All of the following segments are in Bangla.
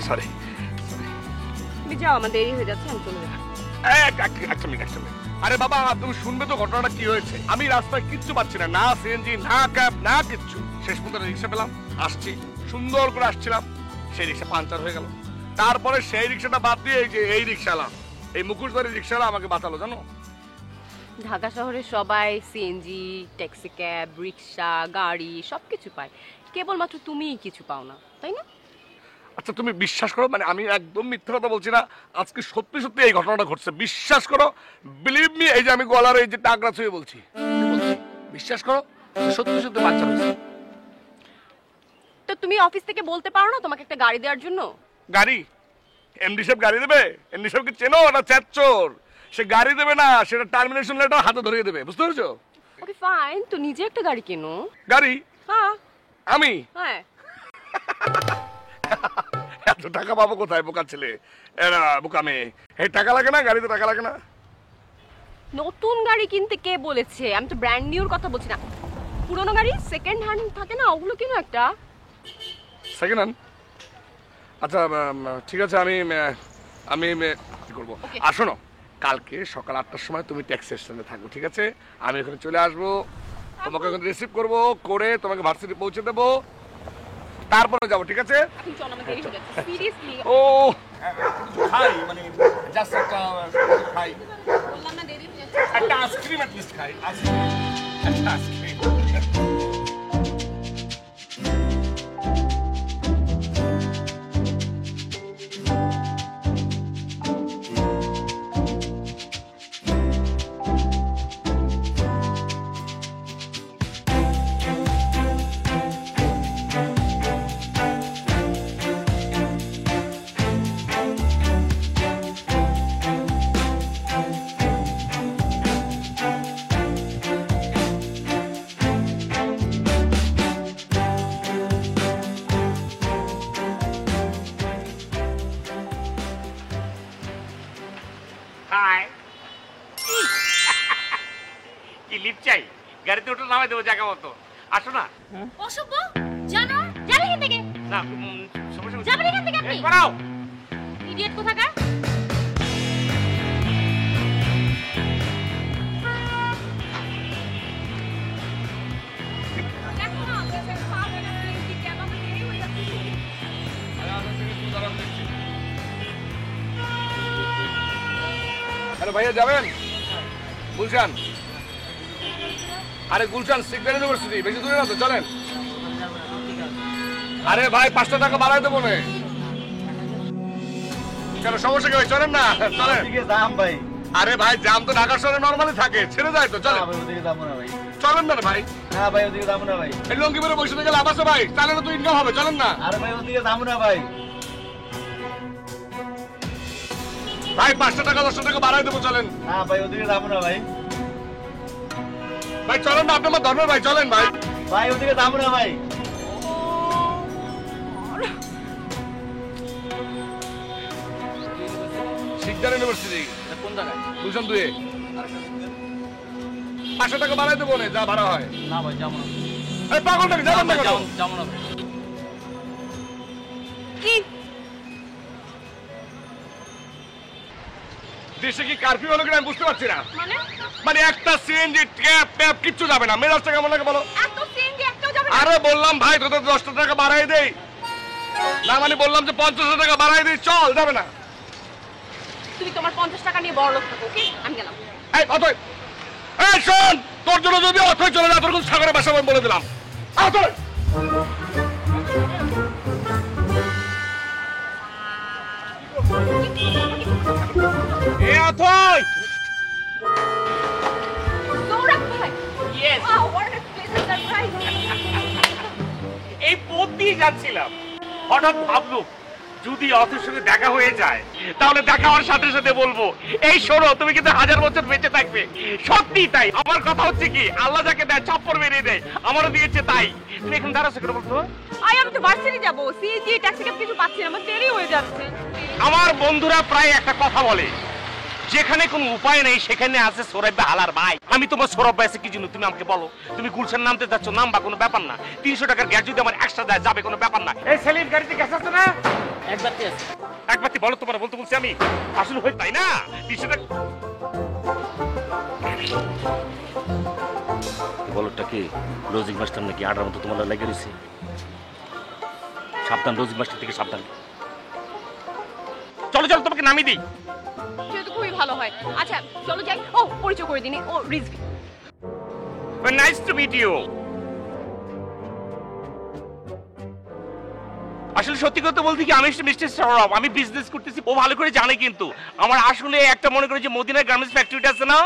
সরি তুমি যাও, আমার দেরি হয়ে যাচ্ছে, আমি চলে যাবো। একটা মিনিট। আরে বাবা তুমি শুনবে তো ঘটনাটা কি হয়েছে। আমি রাস্তায় কিচ্ছু পাচ্ছি না, না সিএনজি না ক্যাব না কিচ্ছু। শেষ পর্যন্ত রিক্সা পেলাম, আসছি, সুন্দর করে আসছিলাম, সেই রিক্সা পাঞ্চার হয়ে গেল। তারপরে সেই রিক্সাটা বাদ দিয়ে এই যে এই রিক্সাওয়ালা, এই মুখোশধারী রিক্সাওয়ালা আমাকে বাঁচালো জানো। ঢাকা শহরে সবাই সিএনজি, ট্যাক্সি, ক্যাব, রিক্সা, গাড়ি সবকিছু পায়, কেবলমাত্র তুমিই কিছু পাও না, তাই না? আচ্ছা তুমি বিশ্বাস করো, মানে আমি একদম মিথ্যা কথা বলছি না, আজকে সত্যি সত্যি এই ঘটনাটা ঘটছে, বিশ্বাস করো, বিলিভ মি। এই যে আমি গলার এই যে টাকরা ছুঁয়ে বলছি, বিশ্বাস করো সত্যি সত্যি বাচ্চা হয়েছে। তো তুমি অফিস থেকে বলতে পারো না তোমাকে একটা গাড়ি দেওয়ার জন্য? গাড়ি? এমডি সাহেব গাড়ি দেবে? এমডি সাহেবকে চেনো? ওটা চ্যাচোর, সে গাড়ি দেবে না, সেটা টার্মিনেশন লেটার হাতে ধরিয়ে দেবে, বুঝতে পেরেছো? ওকে ফাইন, তো নিজে একটা গাড়ি কেনো। গাড়ি? হ্যাঁ। আমি? হ্যাঁ। এত টাকা পাবো কোথায় বোকা ছেলে, এরা বোকা মেয়ে। এই টাকা লাগে না, গাড়িতে টাকা লাগে না। নতুন গাড়ি কিনতে কে বলেছে? আমি তো ব্র্যান্ড নিউর কথা বলছি না, পুরনো গাড়ি সেকেন্ড হ্যান্ড থাকে না, ওগুলো কিনো একটা। Second hand? আচ্ছা ঠিক আছে, আমি কি করবো, আর শোনো, কালকে সকাল 8টার সময় তুমি ট্যাক্সি স্ট্যান্ডে থাকো, ঠিক আছে? আমি ওখানে চলে আসবো, তোমাকে ওখানে রিসিভ করবো, করে তোমাকে ভার্সিটি পৌঁছে দেবো, তারপরে যাবো, ঠিক আছে? সিরিয়াসলি ও খাই, মানে জাস্ট একটা খাই, বললাম না দেরি হয়ে যাচ্ছে। একটা আইসক্রিম অ্যাট লিস্ট খাই, একটা আইসক্রিম। কি লিপ চাই? গাড়িতে উঠে নামাই দেবো জায়গা মতো, আসো না। অসভ্য, জানো? যাবে এখান থেকে। না সমস্যা যাবেন এখান থেকে আপনি। করাও ইডিয়েট কোথাকার। হ্যালো ভাইয়া, যাবেন গুলশান? আরে গুলশান সিকদার ইউনিভার্সিটি, বেশি দূরে না তো, চলেন। আরে ভাই 500 টাকা বাড়াই দেবো না, কেন সমস্যা কি ভাই? চলেন না, চলেন। ভাই আরে ভাই জাম তো ঢাকা শহরে নরমালি থাকে, ছেড়ে যায় তো, চলেন। চলেন না ভাই। না ভাই ওদিকে যাবো না ভাই। এই লঙ্গি পরে বসে থেকে লাভ আছে ভাই, তাহলে তো ইনকাম হবে, চলেন না। আরে ভাই ওদিকে যাবো না ভাই। ভাই 500 টাকা 10 টাকা বাড়াই দেবো, চলেন। না ভাই ওদিকে যাবো না ভাই। ভাই চলেন না, আপনি আমার ধর্মের ভাই, চলেন ভাই। ভাই ওদিকে যাবো না ভাই। সিকদার ইউনিভার্সিটি কোন জায়গায়? গুলশান 2-এ 500 টাকা বাড়াই দেবো না, যা ভাড়া হয়। না ভাই যাবো না। এই পাগলটাকে যাবেন না কেন? যাবো না ভাই। কি দেশে কি কারফিউ হলো কিনা আমি বুঝতে পারছি না। মানে একটা সিএনজি ক্যাব ট্যাব কিচ্ছু যাবে না, মেজাজটা কেমন লাগে বলো? এত সিএনজি একটাও যাবে না। আরে বললাম ভাই তোদের 10 টাকা বাড়াই দেই না, মানে বললাম যে 50 টাকা বাড়াই দিই, চল, যাবে না। তুমি তোমার 50 টাকা নিয়ে বড় লোক থাকো, ওকে? আমি গেলাম। এই অথয়, এই শোন, তোর জন্য যদি অথয় চলে যায় তোর কোন সাগরে বাসা আমি বলে দিলাম। অথয় এ অথই। সৌরভ ভাই। Yes. Wow, what a pleasant surprise. এই পথ দিয়ে যাচ্ছিলাম, হঠাৎ ভাবলো যদি অথের সঙ্গে দেখা হয়ে যায় তাহলে দেখা হওয়ার সাথে সাথে বলবো, এই শোনো তুমি কিন্তু 1000 বছর বেঁচে থাকবে। সত্যি তাই, আমার কথা হচ্ছে কি, আল্লাহ যাকে দেয় চপ্পর মেরিয়ে দেয়, আমারও দিয়েছে তাই। তুমি এখন দাঁড়াচ্ছ কেন বলতো? আমি তো ভার্সিটি যাব, সিএনজি ট্যাক্সি ক্যাব কিছু পাচ্ছি না, আমার দেরি হয়ে যাচ্ছে। আমার বন্ধুরা প্রায় একটা কথা বলে যেখানে কোনো উপায় নেই সেখানে আছে সৌরভ ভাই হালার ভাই। আমি তোমার সৌরভ ভাই আছে কি জন্য তুমি আমাকে বলো। তুমি গুলশান নামতে যাচ্ছ, নাম বা কোনো ব্যাপার না। 300 টাকার গ্যাস যদি আমার এক্সট্রা দেয় যাবে, কোনো ব্যাপার না। এই সেলিম গাড়িতে গ্যাস আছে না? একবার আছে। একবার বলো, তোমার বলতে বলছি আমি। আসলে হয় তাই না? 300 টাকা বলটা কি লজিক মাস্টার নাকি আডার মতো তোমার লেগে রয়েছে? সাবধান, লজিক মাস্টার থেকে সাবধান। চলো চলো, তোমাকে নামিয়ে দিই। সেটা তো খুবই ভালো হয়। আচ্ছা চলো যাই। ও পরিচয় করে দিনি, ও Rizvi. Nice to meet you. আসলে সত্যি কথা বলতে কি, আমি মিস্টার সৌরভ, আমি বিজনেস করতেছি। ও ভালো করে জানে কিন্তু আমার আসলে একটা মনে করে যে মদিনা গার্মেন্টস ফ্যাক্টরিটা আছে না?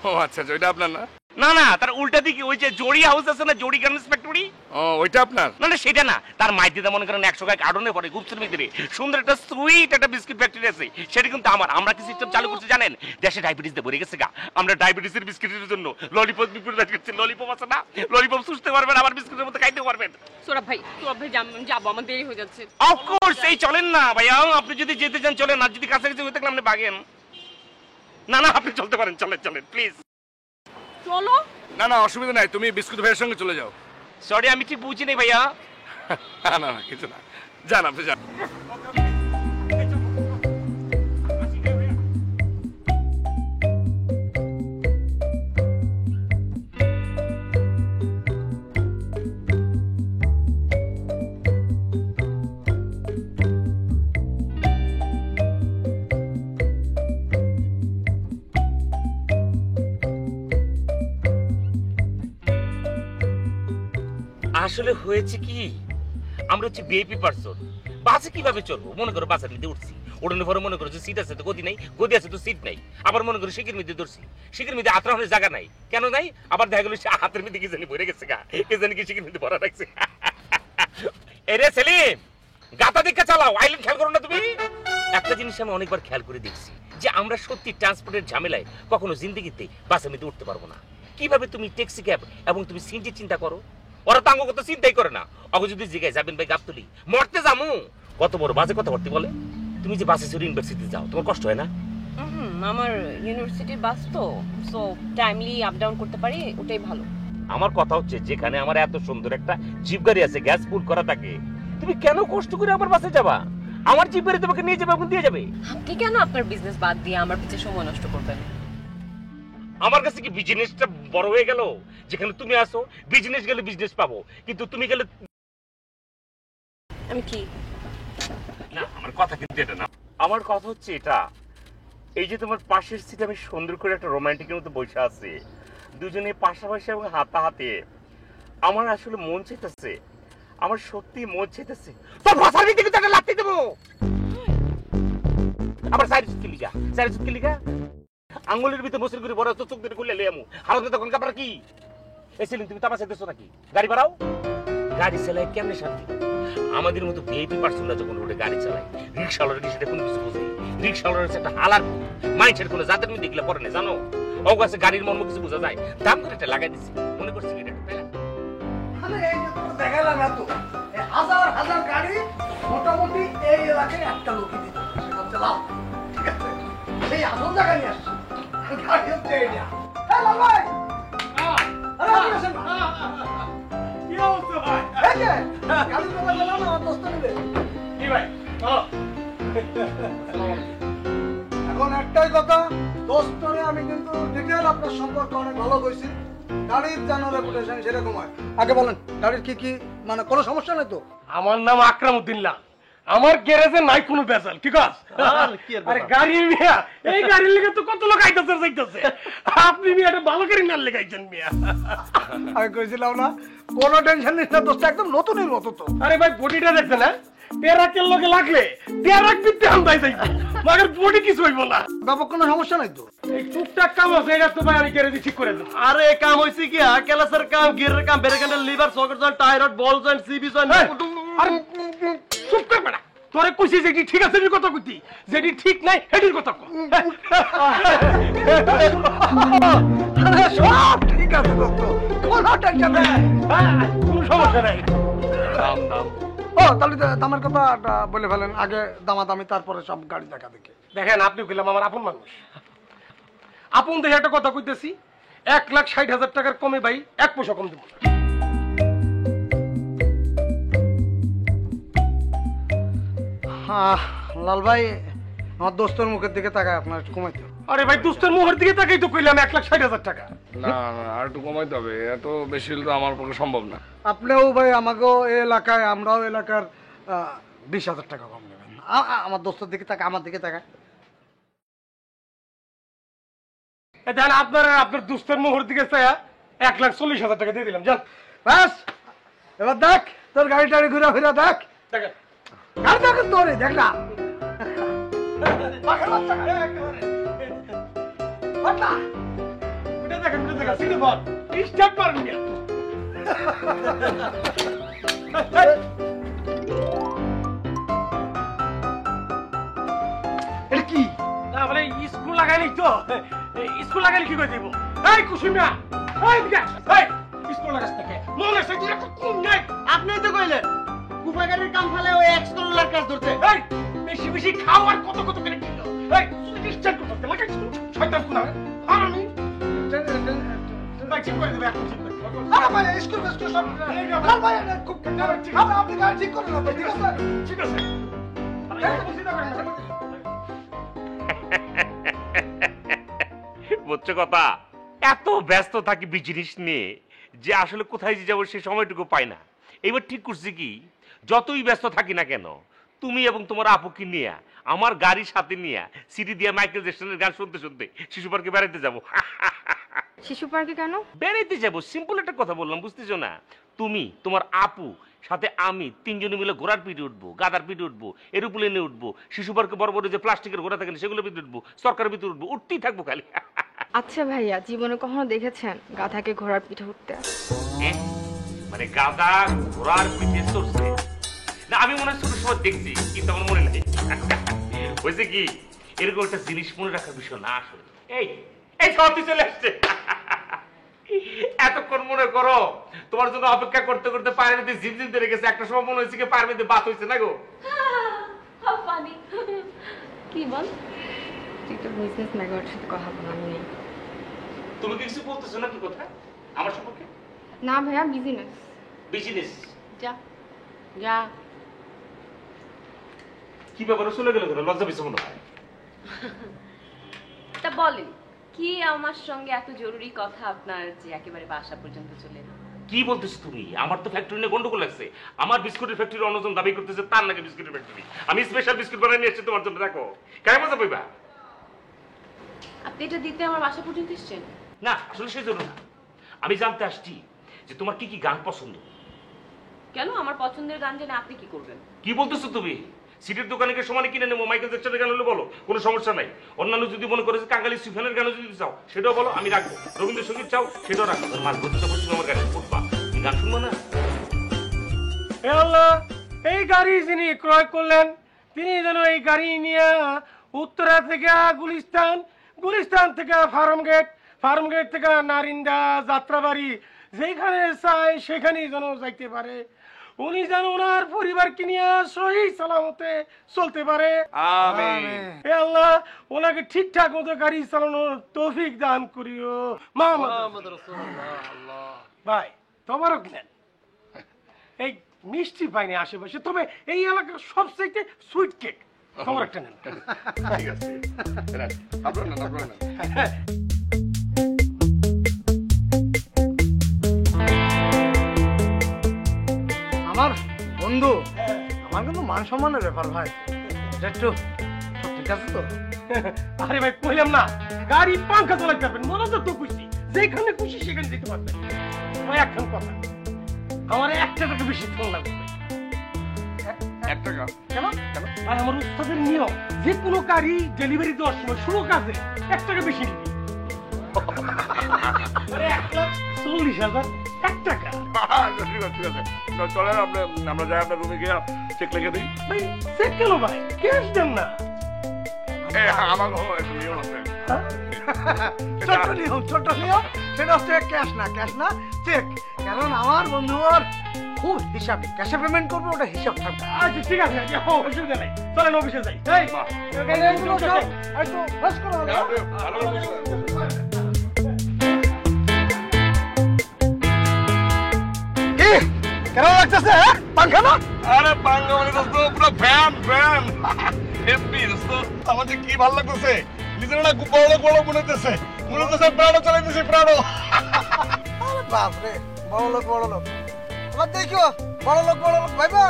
ও আচ্ছা আচ্ছা, ওইটা আপনার না? না না, তার উল্টা দিকে ওই যে জড়ি হাউস আছে না, জড়ি গার্মেন্টস ফ্যাক্টরি। ও ওইটা আপনার? না না, সেটা না। তার মাইদিদা মনে করেন 100 গায়ে কার্টনে পড়ে গুপ্তের ভিতরে সুন্দর একটা সুইট একটা বিস্কিট ফ্যাক্টরি আছে, সেটা কিন্তু আমার। আমরা কি সিস্টেম চালু করতে জানেন? দেশে ডায়াবেটিস দিয়ে ভরে গেছে গা। আমরা ডায়াবেটিসের বিস্কিটের জন্য ললিপপ বিক্রি করছি। ললিপপ আছে না, ললিপপ সুস্থ পারবেন, আবার বিস্কুটের মধ্যে খাইতে পারবেন। সৌরভ ভাই যাবো, আমার দেরি হয়ে যাচ্ছে। অফকোর্স, এই চলেন না ভাইয়া, আপনি যদি যেতে চান চলেন, আর যদি কাছাকাছি হয়ে থাকলে আপনি বাগেন। না না, আপনি চলতে পারেন, চলেন চলেন প্লিজ। চলো। না না, অসুবিধা নাই, তুমি বিস্কুট ভাইয়ের সঙ্গে চলে যাও। সরি, আমি ঠিক বুঝিনি ভাইয়া। না না না, কিছু না, যান আপনি যান। আসলে হয়েছে কি, আমরা হচ্ছে ভিআইপি পারসন। বাসে কিভাবে চলবো? মনে করো বাসের মধ্যে উঠছি, ওঠানোর পরে মনে করো যে সিট আছে তো গদি নাই, গদি আছে তো সিট নাই। আবার মনে করো শিখের মধ্যে ধরছি, শিখের মধ্যে আত্রাহনের জায়গা নাই। কেন নাই? আবার দেখা গেল সে হাতের মধ্যে কি জানি ভরে গেছে গা, কে জানি কি শিখের মধ্যে ভরা রাখছে। এরে সেলিম, গাতা দেখে চালাও, আইল্যান্ড খেয়াল করো না তুমি। একটা জিনিস আমি অনেকবার খেয়াল করে দেখছি যে আমরা সত্যি ট্রান্সপোর্টের ঝামেলায় কখনো জিন্দেগিতে বাসের মধ্যে উঠতে পারবো না। কিভাবে তুমি ট্যাক্সি ক্যাব এবং তুমি সিনজি চিন্তা করো, ওরা তো আঙ্গ চিন্তাই করে না। অগ যদি জিগায় যাবেন ভাই গাবতলি, মরতে যামু। কত বড় বাজে কথা বলতে বলে। তুমি যে বাসে চড়ে ইউনিভার্সিটি যাও, তোমার কষ্ট হয় না? আমার ইউনিভার্সিটির বাস তো, সো টাইমলি আপ ডাউন করতে পারি, ওটাই ভালো। আমার কথা হচ্ছে, যেখানে আমার এত সুন্দর একটা জিপ গাড়ি আছে, গ্যাস ফুল করা থাকে, তুমি কেন কষ্ট করে আমার বাসে যাবা? আমার জিপ গাড়ি তোমাকে নিয়ে যাবে এবং দিয়ে যাবে। আপনি কেন আপনার বিজনেস বাদ দিয়ে আমার পিছে সময় নষ্ট করবেন? আমার কাছে কি বিজনেসটা বড় হয়ে গেল? যেখানে তুমি আসো, বিজনেস গেলে বিজনেস পাবো, কিন্তু তুমি গেলে আমি কি না। আমার কথা কিন্তু এটা না, আমার কথা হচ্ছে এটা, এই যে তোমার পাশের সিটে আমি সুন্দর করে একটা রোমান্টিকের মতো বসে আছি, দুজনে পাশাপাশি এবং হাতে হাতে। আমার আসলে মন চাইতেছে, আমার সত্যি মন চাইতেছে তোর ভাষার ভিতরে একটা লাথি দেবো। আবার সাইড সুটকে লিগা, সাইড সুটকে লিগা আঙ্গুলের ভিতরে বসে করে বড় চোখ ধরে খুলে লই আমু। হারাতে তখন কাপড় কি এসেলিন, তুমি তামাশা দিছো নাকি? গাড়ি বাড়াও। গাড়ি চালায় কেমনে শান্তি? আমাদের মতো ভিআইপি পার্সনরা যখন রোডে গাড়ি চালায়, রিক্সাওয়ালার কি সেটা কোনো কিছু বোঝে? রিক্সাওয়ালার একটা হালার মাইন্ডসেট কোনো জাতের মধ্যে দেখলে পরে না, জানো? ও কাছে গাড়ির মর্ম কিছু বোঝা যায়। দাম করে একটা লাগাই দিছি, মনে করছি এটা একটা পেলা। মানে এই যে তোমরা দেখালাম এত, এই হাজার হাজার গাড়ি মোটামুটি এই এলাকায় একটা লোকই দিত, সেটা হচ্ছে লাল। ঠিক আছে, সেই আসল জায়গা নিয়ে আসছে, গাড়ি হচ্ছে এইটা। হ্যাঁ লাল ভাই, আরে আপনি আসেন না। কি অবস্থা ভাই? এই যে গাড়ি চলে গেল না, আমার দোস্ত নেবে। কি ভাই? চলো। এখন একটাই কথা, দোস্তরে আমি কিন্তু ডিটেল আপনার সম্পর্কে অনেক ভালো কইছি। গাড়ির যেন রেপুটেশন সেরকম হয়। আগে বলেন, গাড়ির কি কি মানে কোনো সমস্যা নেই তো? আমার নাম আকরামউদ্দিন লাল, আমার গ্যারেজে নাই কোনো বেজাল, ঠিক আছে? আরে গাড়ি মিয়া, এই গাড়ির লেগে তো কত লোক আইতাছে যাইতাছে, আপনি মিয়া একটা ভালো গাড়ি না লেগাইছেন মিয়া। আমি কইছিলাম না, কোনো টেনশন নিস না, দোস্ত একদম নতুনের মতো তো। আরে ভাই বডিটা দেখছেন না, টেরাকের লগে লাগলে টেরাক বিতে হামদাই যাইতো, মাগের বডি কিছু হইব না। ব্যাপক কোনো সমস্যা নাই তো? এই টুকটাক কাম আছে, এটা তো ভাই আমি গ্যারেজে ঠিক করে দেব। আরে কাম হইছে কি? কেলাসের কাম, গিয়ারের কাম, brake handle, lever, socket joint, tyre rod, ball joint, CB joint. আরে চুপ কর বেটা, তোরে কইছি যেটি ঠিক আছে এর কথা কইতি, যেটি ঠিক নাই এটির কথা কও। আরে সব ঠিক আছে দোস্ত, কোনো টেনশন নেই। কোনো সমস্যা নাই। ও তাহলে দামের কথা বলে ফেলেন, আগে দামাদামি তারপরে সব গাড়ি দেখা দেখে। দেখেন আপনি কইলাম আমার আপন মানুষ, আপন দেখে একটা কথা কইতেছি, 1,60,000 টাকার কমে ভাই 1 পয়সা কম দেবো না। হ্যাঁ লাল ভাই, আমার দোস্তের মুখের দিকে তাকায় আপনার একটু কমাইতে হবে। আরে ভাই দোস্তের মুখের দিকে তাকাই তো কইলাম 1,60,000 টাকা। না না, আর একটু কমাইতে হবে, এত বেশি হলে তো আমার পক্ষে সম্ভব না। আপনিও ভাই আমাকেও এই এলাকায়, আমরাও এলাকার 20,000 টাকা কম নেবেন। আমার দোস্তের দিকে তাকায়, আমার দিকে তাকায়। দেখেন আপনার দোস্তের মুখের দিকে চাইয়া 1,40,000 টাকা দিয়ে দিলাম, যান। ব্যাস, এবার দেখ তোর গাড়ি টাড়ি ঘুরে ফিরে দেখ, দেখেন গাড়ি দেখ তোরে, দেখ না ওটা দেখেন, সিধে বল, স্টার্ট মারুন না। এটা কি? না মানে স্কুল লাগাইনি তো, স্কুল লাগাইলে কি করে দিব? এই কুসুমিয়া, এই দিকে, এই স্কুল লাগাস না কে? মনে আছে তুই একটা কোন নাই? আপনি তো কইলেন কুফাগাড়ির কাম ফেলে ওই এক্সট্রোলার কাজ ধরতে। এই বেশি বেশি খাওয়ার কত কত করে কিলো? এই তুই স্টার্ট করতে লাগাইছ, শয়তান কোন হবে? আর আমি ভাই ঠিক করে দেবে, এখন ঠিক করে দেবে। আরে ভাই, স্কুল ফেস্কুল সব লাল ভাই, এটা খুব আপনি গাড়ি ঠিক করেন না ভাই, ঠিক আছে? ঠিক আছে। বুঝছো কথা, এত ব্যস্ত থাকি বিজনেস নিয়ে যে আসলে কোথায় যে যাবো সে সময়টুকু পাই না। এবার ঠিক করছি কি, যতই ব্যস্ত থাকি না কেন, তুমি এবং তোমার আপুকে নিয়ে আমার গাড়ির সাথে নিয়ে সিটি দিয়ে মাইকেল জ্যাকসনের গান শুনতে শুনতে শিশু পার্কে বেড়াইতে যাবো। শিশু পার্কে কেন? বেড়াইতে যাবো, সিম্পল একটা কথা বললাম, বুঝতেছো না? তুমি, তোমার আপু, সাথে আমি, তিনজনে মিলে ঘোড়ার পিঠে উঠবো, গাদার পিঠে উঠবো, এরোপ্লেনে উঠবো, শিশু পার্কে বড় বড় যে প্লাস্টিকের ঘোড়া থাকে সেগুলো পিঠে উঠবো, সরকারের পিঠে উঠবো, উঠতেই থাকবো খালি। আচ্ছা ভাইয়া, জীবনে কখনো দেখেছেন গাধাকে ঘোড়ার পিঠে উঠতে? মানে গাদা ঘোড়ার পিঠে চড়ছে? না, আমি মনে হয় ছোট সময় দেখছি, কিন্তু আমার মনে নেই। হয়েছে কি, এরকম একটা জিনিস মনে রাখার বিষয় না আসলে। এই এই সত্যি চলে আসছে। এতক্ষণ মনে করো তোমার জন্য অপেক্ষা করতে করতে পায়ের মধ্যে ঝিমঝিম ধরে গেছে, একটা সময় মনে হয়েছে কি পায়ের মধ্যে বাত হয়েছে না গো? কি বল, তুই তো বিজনেস ম্যাগার সাথে কথা বল, আমি নেই। তুমি কিছু বলতেছো না কি কথা আমার সম্পর্কে? না ভাইয়া, বিজনেস। বিজনেস? যা যা। কি ব্যাপারে চলে গেল কেন? লজ্জা পেয়েছে মনে হয়। তা বলেন কি আমার সঙ্গে এত জরুরি কথা আপনার যে একেবারে বাসা পর্যন্ত চলে এলো? কি বলতেছো তুমি? আমার তো ফ্যাক্টরি নিয়ে গন্ডগোল লাগছে। আমার বিস্কুটের ফ্যাক্টরি অন্যজন দাবি করতেছে তার নাকি বিস্কুটের ফ্যাক্টরি। আমি স্পেশাল বিস্কুট বানিয়ে নিয়ে এসেছি তোমার জন্য, দেখো কেমন মজা পাইবা। আপনি এটা দিতে আমার বাসা পর্যন্ত এসেছেন? না, আসলে সেই জন্য না, আমি জানতে আসছি যে তোমার কি কি গান পছন্দ। কেন? আমার পছন্দের গান জেনে আপনি কি করবেন? কি বলতেছো তুমি? সিটির দোকানে গিয়ে সমানে কিনে নেবো, মাইকেল জ্যাকসনের গান হলে বলো, কোনো সমস্যা নাই। অন্যান্য যদি মনে করে যে কাঙ্গালি সুফিয়ানের গানও যদি চাও সেটাও বলো, আমি রাখবো। রবীন্দ্রসঙ্গীত চাও সেটাও রাখবো। মার বলতে তুমি আমার গাড়ি উঠবা, তুমি গান শুনবো না? হে আল্লাহ, এই গাড়ি যিনি ক্রয় করলেন তিনি যেন এই গাড়ি নিয়ে উত্তরা থেকে গুলিস্তান, গুলিস্তান থেকে ফার্মগেট, ফার্মগেট থেকে নারিন্দা, যাত্রাবাড়ি, যেখানে চাই সেখানেই যেন যাইতে পারে। উনি যেন ওনার পরিবারকে নিয়ে সহি সালামতে চলতে পারে। আমিন। হে আল্লাহ, ওনাকে ঠিকঠাক মতো গাড়ি চালানোর তৌফিক দান করিও। মুহাম্মদ রাসূলুল্লাহ। ভাই তোমারও কিনেন, এই মিষ্টি পাইনি আশেপাশে, তবে এই এলাকার সবচেয়ে সুইট কেক তোমার একটা নেন। ঠিক আছে, আপনার না, আপনার না। আমার বন্ধু, আমার কিন্তু মান সম্মানের ব্যাপার ভাই, এটা একটু সব ঠিক আছে তো? আরে ভাই কইলাম না, গাড়ি পাঙ্খা চালাতে পারবেন, মনোযোগ তো খুশি, যেখানে খুশি সেখানে যেতে পারবেন। ভাই একখান কথা, আমার 1 টাকা বেশি ফোন লাগবে। 1 টাকা? কেন? ভাই আমার উস্তাদের নিয়ম, যে কোনো গাড়ি ডেলিভারি দেওয়ার সময় শুরু কাজে 1 টাকা বেশি নিবি। 1,40,000 1 টাকা। ঠিক আছে, ঠিক আছে, চলেন আমরা যাই আপনার রুমে গিয়ে চেক লিখে দিই। ভাই চেক কেন ভাই, ক্যাশ দেন না। আমার একটু নিয়ম আছে। হ্যাঁ? ছোট্ট নিয়ম সেটা হচ্ছে ক্যাশ না চেক, কারণ আমার বন্ধুর খুব হিসাবে ক্যাশে পেমেন্ট করবে, ওটা হিসাব থাকবে। আচ্ছা ঠিক আছে, অসুবিধা নেই, চলেন অফিসে যাই। এই এগুলো সব একটু ভাস করো না। কি কেমন লাগতেছে পাঙ্খা না? আরে পাঙ্গা মানে দোস্ত পুরো ফ্যান হেপি দোস্ত। আমার যে কি ভালো লাগতেছে, নিজের না খুব বড় মনে হতেছে প্রাণও চালাইতেছে প্রাণও। আরে বাপরে, বড় লোক আবার দেখো বড় লোক ভাইবা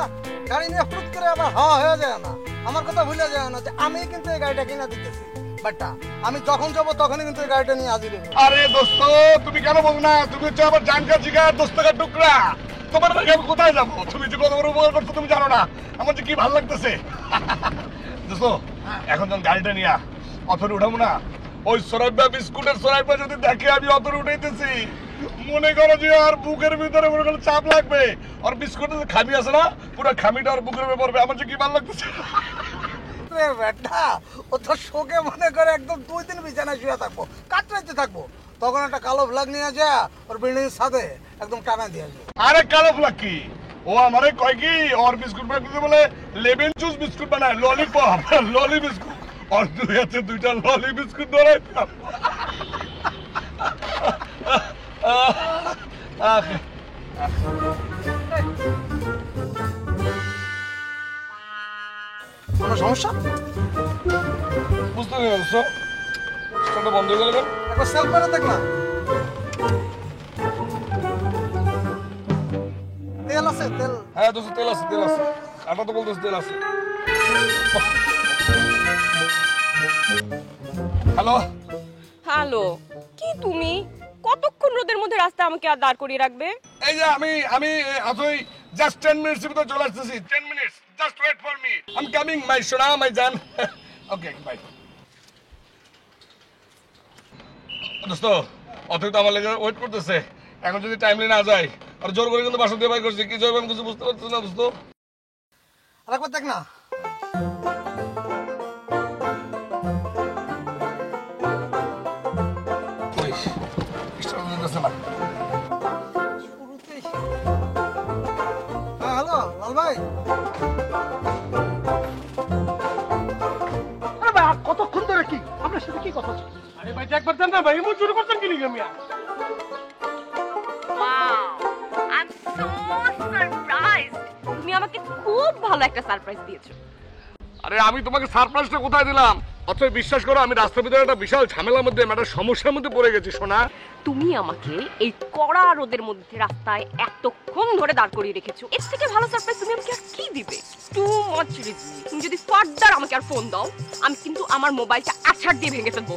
গাড়ি নিয়ে ফুট করে আবার হাওয়া হয়ে যায় না। আমার কথা ভুলে যায় না যে আমি কিন্তু এই গাড়িটা কিনা দিতেছি, বাট্টা আমি যখন যাবো তখনই কিন্তু এই গাড়িটা নিয়ে হাজির হবো। আরে দোস্ত তুমি কেন বল না, তুমি হচ্ছে আমার জানকা জিগার দোস্তকার টুকরা, তোমার আগে আমি কোথায় যাবো? তুমি যে কত বড় উপকার করছো তুমি জানো না, আমার যে কি ভালো লাগতেছে। দোস্ত এখন যখন গাড়িটা নিয়ে অথরে উঠাবো না, ওই সরাইবা বিস্কুটের সরাইবা যদি দেখে আমি অথরে উঠাইতেছি, মনে করো যে আর বুকের ভিতরে মনে করো চাপ লাগবে, আর বিস্কুটের যে খামি আছে না, পুরো খামিটা আর বুকের উপরে পড়বে, আমার যে কি ভালো লাগতেছে। বেটা ও তো শোকে মনে করে একদম 2 দিন বিছানায় শুয়ে থাকবো, কাটরাইতে থাকবো, তখন একটা কালো ফ্ল্যাগ নিয়ে যা ওর বিল্ডিং এর সাথে একদম টানা দিয়ে আসবে। আরে কালো ফ্ল্যাগ কি, ও আমারে কয় কি ওর বিস্কুট বানাইতে বলে লেমন জুস বিস্কুট বানায়, ললিপপ ললি বিস্কুট, আর দুই আছে 2টা ললি বিস্কুট ধরাইতাম। কোনো সমস্যা? বুঝতে পেরেছো, স্টার্টটা বন্ধ হয়ে গেল। একবার সেলফ করে দেখ না। তেল আছে তেল? হ্যাঁ দোস্ত তেল আছে আটা তো বলতেছে তেল আছে। হ্যালো, কি তুমি কতক্ষণ রোদের মধ্যে রাস্তা আমাকে আর দাঁড় করিয়ে রাখবে? এই যে আমি আসলে জাস্ট 10 মিনিটস এর ভিতর চলে আসতেছি, 10 minutes just wait for me, I am coming my সোনা মাই জান। Okay bye. দোস্ত অথই তো আমার লেগে ওয়েট করতেছে, এখন যদি টাইমলি না যায় আর জোর করে কিন্তু বাসা দিয়ে বাই করছি, কি জয় আমি কিছু বুঝতে পারছি না দোস্ত। আরেকবার দেখ না। ওই স্টার্ট দিতেছে না। শুরুতেই। হ্যাঁ হ্যালো লাল ভাই। আরে ভাই আর কতক্ষণ ধরে কি আপনার সাথে কি কথা হচ্ছে? আরে ভাই একবার দেন না ভাই, এমন শুরু করছেন কি লিখে মিয়া? I'm so surprised. তুমি আমাকে খুব ভালো একটা সারপ্রাইজ দিয়েছো। আরে আমি তোমাকে সারপ্রাইজটা কোথায় দিলাম? অথবা বিশ্বাস করো আমি রাস্তার ভিতরে একটা বিশাল ঝামেলার মধ্যে একটা সমস্যার মধ্যে পড়ে গেছি সোনা। তুমি আমাকে এই কড়া রোদের মধ্যে রাস্তায় এতক্ষণ ধরে দাঁড় করিয়ে রেখেছো, এর থেকে ভালো সারপ্রাইজ তুমি আমাকে আর কি দিবে? Too much risk. তুমি যদি ফার্দার আমাকে আর ফোন দাও, আমি কিন্তু আমার মোবাইলটা আছাড় দিয়ে ভেঙে ফেলবো।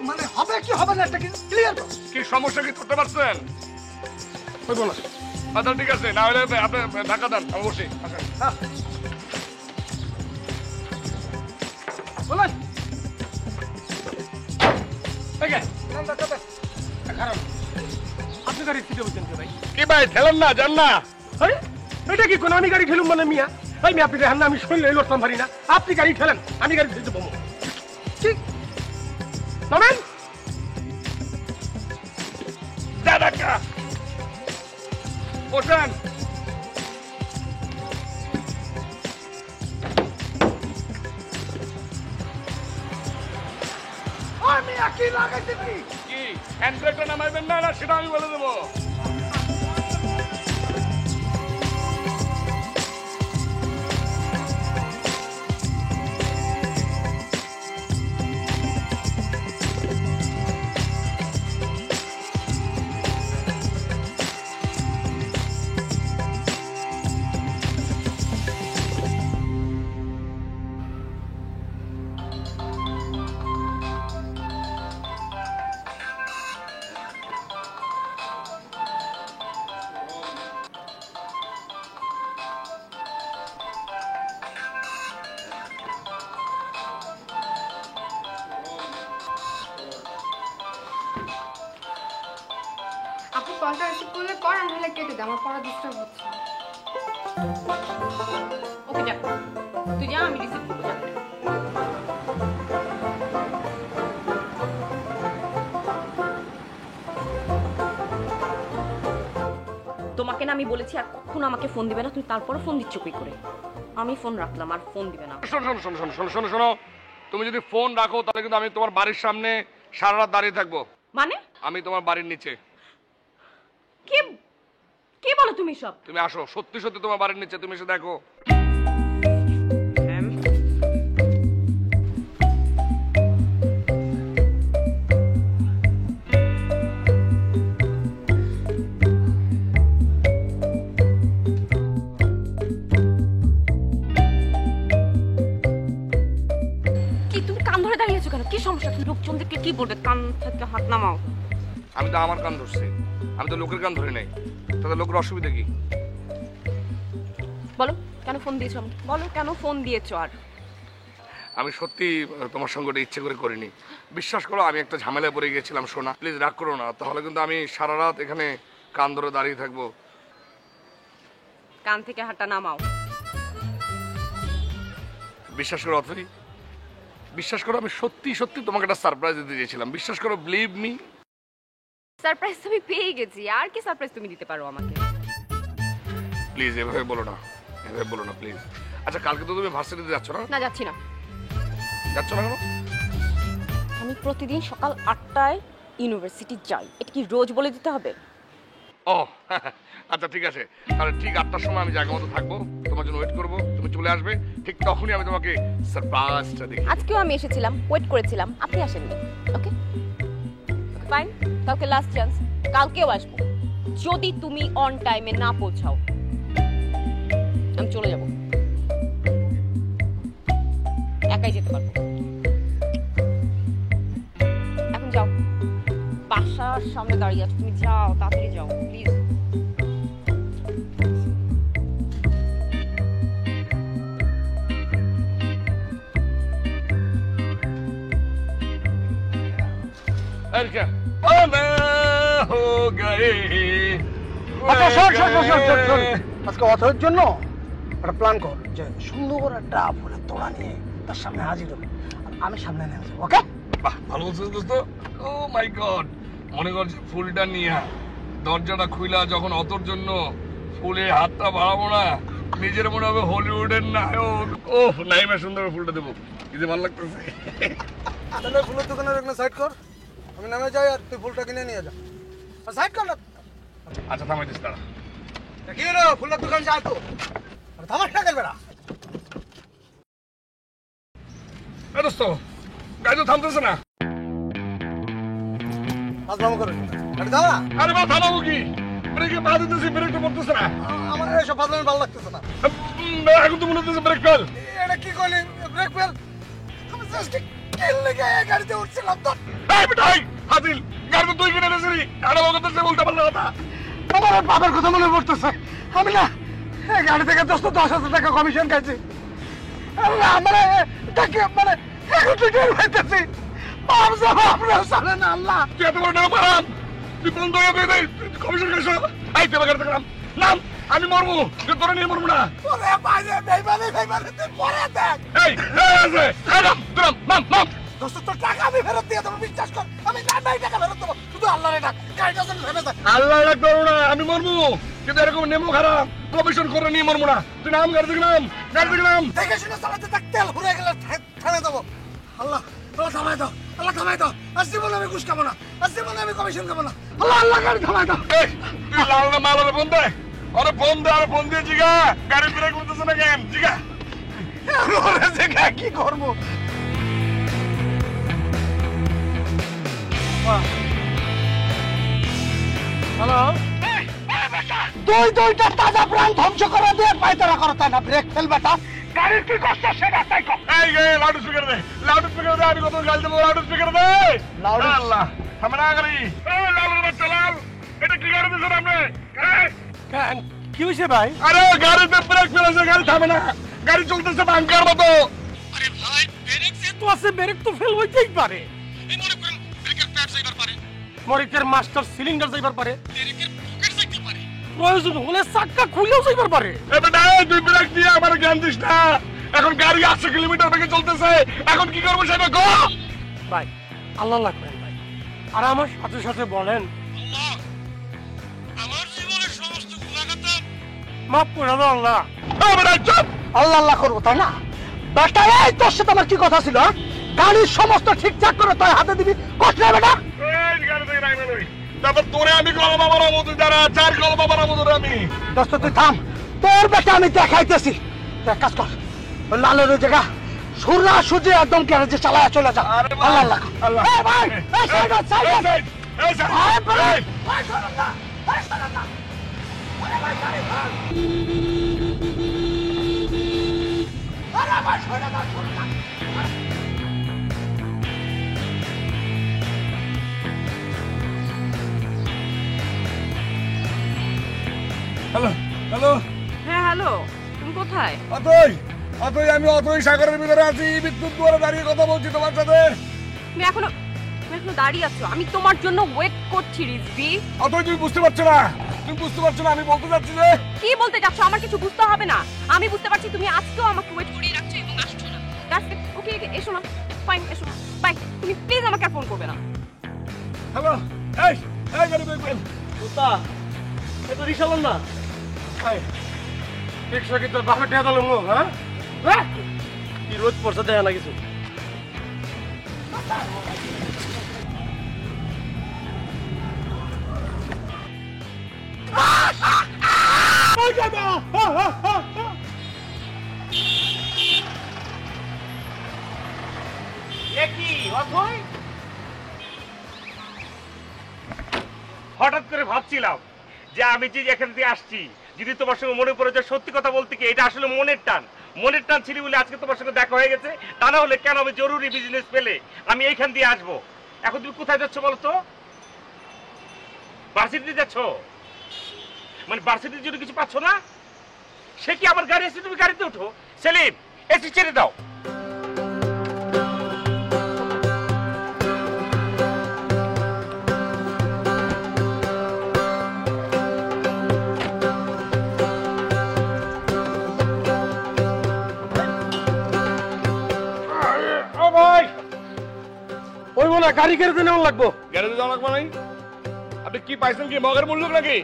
মানে হবে কি হবে না একটা কি ক্লিয়ার করো। কি সমস্যা কি করতে পারছেন? বলো না। আচ্ছা ঠিক আছে, না হলে আপনি ধাক্কা দেন, আমি বসি। বলেন আপনি গাড়ি সিটে বসেন ভাই। কি ভাই ঠেলেন না, যান না। আরে এটা কি কোন আমি গাড়ি ঠেলুম মানে মিয়া? ভাই মিয়া আপনি দেখেন না আমি শরীরে লড়তাম পারি না, আপনি গাড়ি ঠেলেন, আমি গাড়ি ঠেলতে পারবো ঠিক নামেন। দাদা বসেন। আমি একই লাগাইতে কি কি হ্যান্ড ব্রেকটা নামাইবেন না, সেটা আমি বলে দেবো। আপু কলটা রিসিভ করলে কর, নাহলে কেটে দে, আমার পড়া ডিস্টার্ব হচ্ছে। ওকে যা। তুই যা, আমি রিসিভ করবো। যা। তোমাকে না আমি বলেছি আর কখনো আমাকে ফোন দিবে না, তুমি তারপরে ফোন দিচ্ছ কি করে? আমি ফোন রাখলাম, আর ফোন দিবে না। শোনো শোনো শোনো শোনো শোনো শোনো শোনো, তুমি যদি ফোন রাখো তাহলে কিন্তু আমি তোমার বাড়ির সামনে সারা রাত দাঁড়িয়ে থাকবো। মানে আমি তোমার বাড়ির নিচে। কি কি বলো তুমি সব? তুমি আসো, সত্যি সত্যি তোমার বাড়ির নিচে, তুমি এসে দেখো। কি তুমি কান ধরে দাঁড়িয়ে আছো কেন? কি সমস্যা? লোকজন দেখলে কি বলবে? কান থেকে হাত নামাও। আমি তো আমার কান ধরছি, আমি তো লোকের কান ধরে নাই, তাহলে লোকের অসুবিধা কি? বলো কেন ফোন দিয়েছো আমাকে? বলো কেন ফোন দিয়েছো? আর আমি সত্যি তোমার সঙ্গে ওটা ইচ্ছে করে করিনি। বিশ্বাস করো, আমি একটা ঝামেলায় পড়ে গিয়েছিলাম। শোনা, প্লিজ রাগ করো না, তাহলে কিন্তু আমি সারা রাত এখানে কান ধরে দাঁড়িয়ে থাকবো। কান থেকে হাতটা নামাও। বিশ্বাস করো অথই, বিশ্বাস করো, আমি সত্যি সত্যি তোমাকে একটা সারপ্রাইজ দিতে চেয়েছিলাম। বিশ্বাস করো, বিলিভ মি। সারপ্রাইজ তুমি পেয়ে গেছি, আর কি সারপ্রাইজ তুমি দিতে পারো আমাকে? প্লিজ এভাবে বলো না, এভাবে বলো না প্লিজ। আচ্ছা, কালকে তো তুমি ভার্সিটিতে যাচ্ছ না? না, যাচ্ছি না। যাচ্ছ না কেন? আমি প্রতিদিন সকাল 8টায় ইউনিভার্সিটি যাই। এটা কি রোজ বলে দিতে হবে? ও আচ্ছা ঠিক আছে, তাহলে ঠিক 8টার সময় আমি জায়গা মতো থাকবো, তোমার জন্য ওয়েট করবো, তুমি চলে আসবে, ঠিক তখনই আমি তোমাকে সারপ্রাইজটা দিই। আজকেও আমি এসেছিলাম, ওয়েট করেছিলাম, আপনি আসেননি। ওকে ফাইন, কালকে লাস্ট চান্স, কালকেও আসবো। যদি তুমি অন টাইমে না পৌঁছাও আমি চলে যাব, একাই যেতে পারবো। এখন যাও, বাসার সামনে দাঁড়িয়ে আছো, তুমি যাও, তাড়াতাড়ি যাও প্লিজ। আচ্ছা শোন শোন শোন শোন শোন শোন, আজকে অথয়ের জন্য একটা প্ল্যান কর, যে সুন্দর একটা ফুলের তোড়া নিয়ে তার সামনে হাজির হবে, আর আমি সামনে নিয়ে আসবো। ওকে? বাহ, ভালো বলছিস দোস্ত। ও মাই গড, মনে কর যে ফুলটা নিয়ে দরজাটা খুইলা যখন অতর জন্য ফুলে হাতটা বাড়াবো না, নিজের মনে হবে হলিউডের নায়ক। ও নাইমা সুন্দর ফুলটা দেবো, কি যে ভালো লাগতেছে। তাহলে ফুলের দোকানের একটা সাইড কর, আমি নামে যাই আর তুই ফুলটা কিনে নিয়ে যা। আর সাইড কর না। আচ্ছা থামাই দিস তারা। কি রে, ফুলের দোকান যায় তো, আর ধামাকা করবে না। এ দোস্ত, গাড়ি তো থামতেছে না। ফাজলামো করে গাড়ি দাও না। আরে বা থামাবো কি, ব্রেকে পা দিতেছি, ব্রেক তো পড়তেছে না। আমার এইসব ফাজলামি ভালো লাগতেছে না। এখন তো মনে হচ্ছে ব্রেক ফেল। এটা কি করলি, ব্রেক ফেল? আমি জাস্ট কিল লেগে গাড়িতে উঠছিলাম তো। এই বেটাই হাদিল, গাড়ি তো তুই কিনে এনেছিলি, আরে বলতেছে উল্টা পাল্টা কথা। আমার বাবার কথা মনে পড়তেছে, আমি না এই গাড়ি থেকে 10,000 টাকা কমিশন খাইছি। আমার তাকে মানে এখন তুই টের পাইতেছি, আপনার জানেন আল্লাহ। তুই এত বড় নাম হারাম, তুই বন্ধ হয়ে গেলে কমিশন খাইছো। এই তুই গাড়ি থেকে নাম, আমি মরবো, তুই তোরা নিয়ে মরবো না। ওরে বাইরে বেইমানে তুই পরে দেখ। এই নাম দোস্ত তোর টাকা আমি ফেরত দিয়ে দেবো, বিশ্বাস কর। আমি নাই টাকা ফেরত দেবো, শুধু আল্লাহরে ডাক, গাড়িটা যেন থেমে যায়। আল্লাহ রাখবো না, আমি মরবো, কিন্তু এরকম নেমো খারাপ কমিশন করে নিয়ে মরবো না। তুই নাম, গাড়ি থেকে নাম। দেখে শুনে চালাতে থাক, তেল ঘুরে গেলে থেমে দেবো। আল্লাহ আল্লাহ থামাই দাও, আল্লাহ থামাই দাও। আজ জীবনে আমি ঘুষ খাবো না, আজ জীবনে আমি কমিশন খাবো না। আল্লাহ আল্লাহ গাড়ি থামাই দাও। এই তুই লাল না মাল ফোন দে, আরে ফোন দে, আর ফোন দিয়ে জিগা গাড়ি ব্রেক করতেছে না কেন, জিগা। ওরে জায়গা কি করবো? হ্যালো, দুইটা তাজা প্রাণ ধ্বংস করে দিয়ে পায়তারা করো, তাই না? ব্রেক ফেল বেটা, গাড়ির কি কষ্ট সেটা তাই কর। এই লাউড স্পিকার দে, আমি কত গাল দেবো, লাউড স্পিকার দে। আল্লাহ থামে না গাড়ি। এই লাউড বাচ্চা লাল, এটা কি গাড়ি দিছেন আপনি? কি হয়েছে ভাই? আরে গাড়িতে ব্রেক ফেলেছে, গাড়ি থামে না, গাড়ি চলতেছে বাঙ্কার মতো। আরে ভাই, ব্রেক তো আছে, ব্রেক তো ফেল হইতেই পারে। এই মনে করেন ব্রেকের প্যাড যাইবার পারে, মরিকের মাস্টার সিলিন্ডার যাইবার পারে, ব্রেকের পকেট যাইতে পারে, প্রয়োজন হলে চাক্কা খুলেও যাইবার পারে। এ বেটা তুই ব্রেক দিয়ে আমার জ্ঞান দিস না, এখন গাড়ি 800 কিলোমিটার বেগে চলতেছে, এখন কি করবো সেটা গো। ভাই আল্লাহ আল্লাহ করেন ভাই, আর আমার সাথে সাথে বলেন আমার জীবনের সমস্ত গুনাহগার মাফ করে দাও আল্লাহ। চুপ। আল্লাহ আল্লাহ করবো তাই না? বেটা এই তোর সাথে আমার কি কথা ছিল? গাড়ির সমস্ত ঠিকঠাক করে তুই হাতে দিবি, কষ্ট হবে না? এই গাড়ি থেকে নাইবে নই, তারপর তোরে আমি গলবা বানাবো, তুই দাঁড়া, 4 গলবা বানাবো তোরে আমি। দোস্ত তুই থাম, তোর বেটা আমি দেখাইতেছি। তুই এক কাজ কর, ওই লালের ওই জায়গা সুরা সুজে একদম গ্যারেজে চালায় চলে যা। আরে ভাই, আল্লাহ আল্লাহ আল্লাহ। এই ভাই, এই সাইড এই সাইড, এই সাইড। ভাই ভাই এই। ভাই সরো না, ভাই সরো না। আরে ভাই গাড়ি ভাই, আরে ভাই সরো না, সরো না। Hello, hello. হ্যাঁ হ্যালো, তুমি কোথায়? অতই, অতই, আমি অতই সাগরের ভিতরে আছি, বিদ্যুৎ দুয়ারে দাঁড়িয়ে কথা বলছি তোমার সাথে। তুমি এখনো দাঁড়িয়ে আছো, আমি তোমার জন্য ওয়েট করছি রিজভি। অতই, তুমি বুঝতে পারছো না, তুমি বুঝতে পারছো না আমি বলতে চাচ্ছি যে কি বলতে যাচ্ছ? আমার কিছু বুঝতে হবে না, আমি বুঝতে পারছি তুমি আজকেও আমাকে ওয়েট করিয়ে রাখছো এবং আসছো না। ওকে এসো না, ফাইন এসো, বাই। তুমি প্লিজ আমাকে আর ফোন করবে না। হ্যালো, এই, এই গাড়ি বের করেন। কুত্তা এ তো রিক্সা না। ভাই রিক্সা কি তোর বাপের ঠেয়া দিল? হ্যাঁ হ্যাঁ, কি রোজ পড়ছে দেয় না কিছু। হঠাৎ করে ভাবছিলাম যে আমি যে এখান থেকে আসছি, যদি তোমার সঙ্গে মনে পড়ে যে সত্যি কথা বলতে কি এটা আসলে মনের টান ছিল বলে আজকে তোমার সঙ্গে দেখা হয়ে গেছে। তা না হলে কেন আমি জরুরি বিজনেস পেলে আমি এইখান দিয়ে আসবো। এখন তুমি কোথায় যাচ্ছ বলো তো? ভার্সিটিতে যাচ্ছ? মানে ভার্সিটির জন্য কিছু পাচ্ছ না? সে কি আমার গাড়ি এসে, তুমি গাড়িতে ওঠো। সেলিম, এসি ছেড়ে দাও। ও ভাই ওই না গাড়ি কেড়ে নেওয়া লাগবো। গ্যারেজে যাওয়া লাগবে নাই? আপনি কি পাইছেন কি মগের মূল্য নাকি?